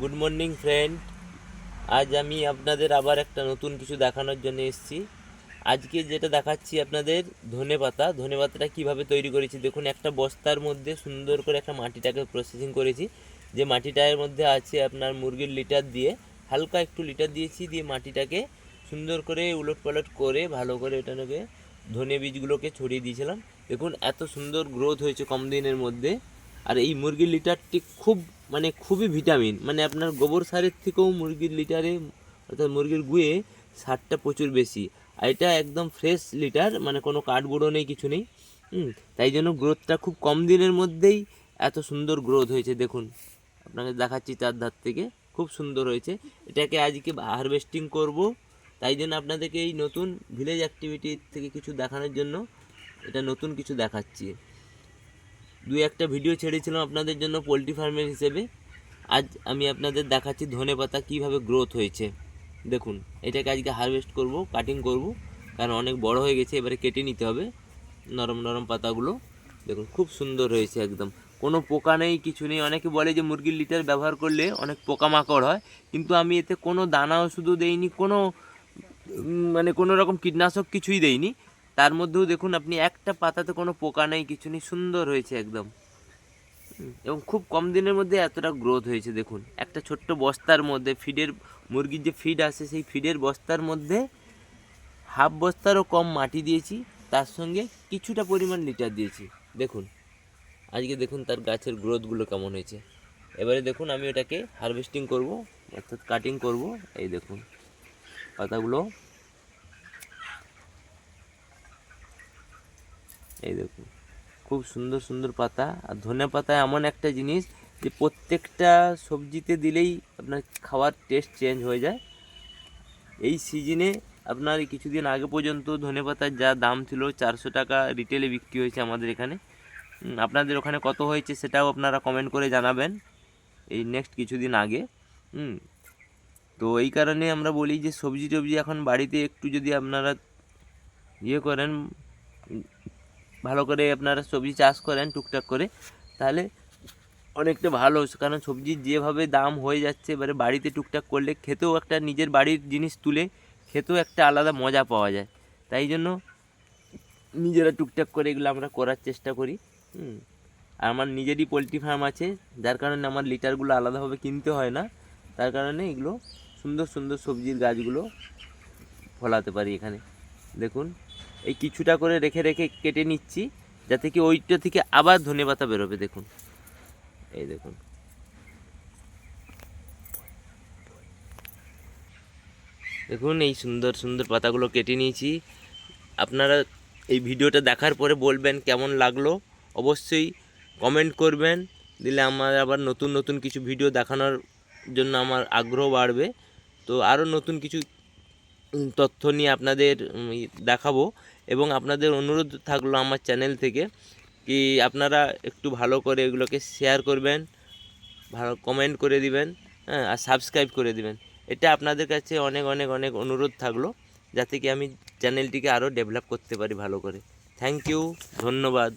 Good morning friend. আজ আমি আপনাদের আবার একটা নতুন কিছু দেখানোর জন্য এসেছি। আজকে যেটা দেখাচ্ছি আপনাদের ধনেপাতাটা কীভাবে তৈরি করেছি দেখুন। একটা বস্তার মধ্যে সুন্দর করে একটা মাটিটাকে প্রসেসিং করেছি। যে মাটিটার মধ্যে আছে আপনার মুরগির লিটার দিয়ে, হালকা একটু লিটার দিয়েছি, দিয়ে মাটিটাকে সুন্দর করে উলটপালট করে ভালো করে ওটাকে ধনে বীজগুলোকে ছড়িয়ে দিয়েছিলাম। দেখুন এত সুন্দর গ্রোথ হয়েছে কম দিনের মধ্যে। আর এই মুরগির লিটারটি খুবই ভিটামিন, আপনার গোবর সারের থেকেও মুরগির লিটারে অর্থাৎ মুরগির গুয়ে সারটা প্রচুর বেশি। আর এটা একদম ফ্রেশ লিটার, কোনো কাঠগুঁড়ো নেই, কিছু নেই। তাই জন্য গ্রোথটা খুব কম দিনের মধ্যেই এত সুন্দর গ্রোথ হয়েছে। দেখুন আপনাকে দেখাচ্ছি চারধার থেকে, খুব সুন্দর হয়েছে। এটাকে আজকে হারভেস্টিং করব, তাই জন্য আপনাদেরকে এই নতুন ভিলেজ অ্যাক্টিভিটি থেকে কিছু দেখানোর জন্য এটা নতুন কিছু দেখাচ্ছি। দুই একটা ভিডিও ছেড়েছিলাম আপনাদের জন্য পোলট্রি ফার্মের হিসেবে। আজ আমি আপনাদের দেখাচ্ছি ধনেপাতা কীভাবে গ্রোথ হয়েছে। দেখুন এটাকে আজকে হারভেস্ট করব, কাটিং করব, কারণ অনেক বড় হয়ে গেছে, এবারে কেটে নিতে হবে নরম নরম পাতাগুলো। দেখুন খুব সুন্দর হয়েছে, একদম কোনো পোকা নেই, কিছু নেই। অনেকে বলে যে মুরগির লিটার ব্যবহার করলে অনেক পোকামাকড় হয়, কিন্তু আমি এতে কোনো দানা ওষুধও দেইনি, কোনো রকম কীটনাশক কিছুই দেইনি। তার মধ্যেও দেখুন আপনি একটা পাতাতে কোনো পোকা নেই, কিছু নেই, সুন্দর হয়েছে একদম। এবং খুব কম দিনের মধ্যে এতটা গ্রোথ হয়েছে। দেখুন একটা ছোট্ট বস্তার মধ্যে মুরগির যে ফিড আসে, সেই ফিডের বস্তার মধ্যে হাফ বস্তারও কম মাটি দিয়েছি, তার সঙ্গে কিছুটা পরিমাণ লিটার দিয়েছি। দেখুন আজকে দেখুন তার গাছের গ্রোথগুলো কেমন হয়েছে। এবারে দেখুন আমি ওটাকে হারভেস্টিং করব, অর্থাৎ কাটিং করব। এই দেখুন পাতাগুলো, এই দেখুন খুব সুন্দর সুন্দর পাতা। আর ধনে পাতা এমন একটা জিনিস যে প্রত্যেকটা সবজিতে দিলেই আপনার খাওয়ার টেস্ট চেঞ্জ হয়ে যায়। এই সিজনে আপনার কিছুদিন আগে পর্যন্ত ধনে পাতার যা দাম ছিল 400 টাকা রিটেলে বিক্রি হয়েছে আমাদের এখানে। আপনাদের ওখানে কত হয়েছে সেটাও আপনারা কমেন্ট করে জানাবেন এই নেক্সট কিছুদিন আগে। তো এই কারণে আমরা বলি যে সবজি টবজি এখন বাড়িতে একটু যদি আপনারা করেন, ভালো করে আপনারা সবজি চাষ করেন টুকটাক করে, তাহলে অনেকটা ভালো। কারণ সবজির যেভাবে দাম হয়ে যাচ্ছে, এবারে বাড়িতে টুকটাক করলে খেতেও একটা নিজের বাড়ির জিনিস তুলে খেতেও একটা আলাদা মজা পাওয়া যায়। তাই জন্য নিজেরা টুকটাক করে এগুলো আমরা করার চেষ্টা করি। আর আমার নিজেরই পোলট্রি ফার্ম আছে, যার কারণে আমার লিটারগুলো আলাদাভাবে কিনতে হয় না। তার কারণে এগুলো সুন্দর সুন্দর সবজির গাছগুলো ফলাতে পারি এখানে। দেখুন এই কিছুটা করে রেখে রেখে কেটে নিচ্ছি, যাতে কি ওইটা থেকে আবার ধনেপাতা বেরোবে। দেখুন এই দেখুন দেখুন এই সুন্দর সুন্দর পাতাগুলো কেটে নিয়েছি। আপনারা এই ভিডিওটা দেখার পরে বলবেন কেমন লাগলো, অবশ্যই কমেন্ট করবেন, দিলে আমার আবার নতুন নতুন কিছু ভিডিও দেখানোর জন্য আমার আগ্রহ বাড়বে। তো আরও নতুন কিছু তথ্য নিয়ে আপনাদের দেখাবো। এবং আপনাদের অনুরোধ থাকলো আমার চ্যানেল থেকে কি আপনারা একটু ভালো করে এগুলোকে শেয়ার করবেন, ভালো কমেন্ট করে দিবেন, আর সাবস্ক্রাইব করে দিবেন। এটা আপনাদের কাছে অনেক অনেক অনেক অনুরোধ থাকলো, যাতে কি আমি চ্যানেলটিকে আরও ডেভেলপ করতে পারি ভালো করে। থ্যাংক ইউ, ধন্যবাদ।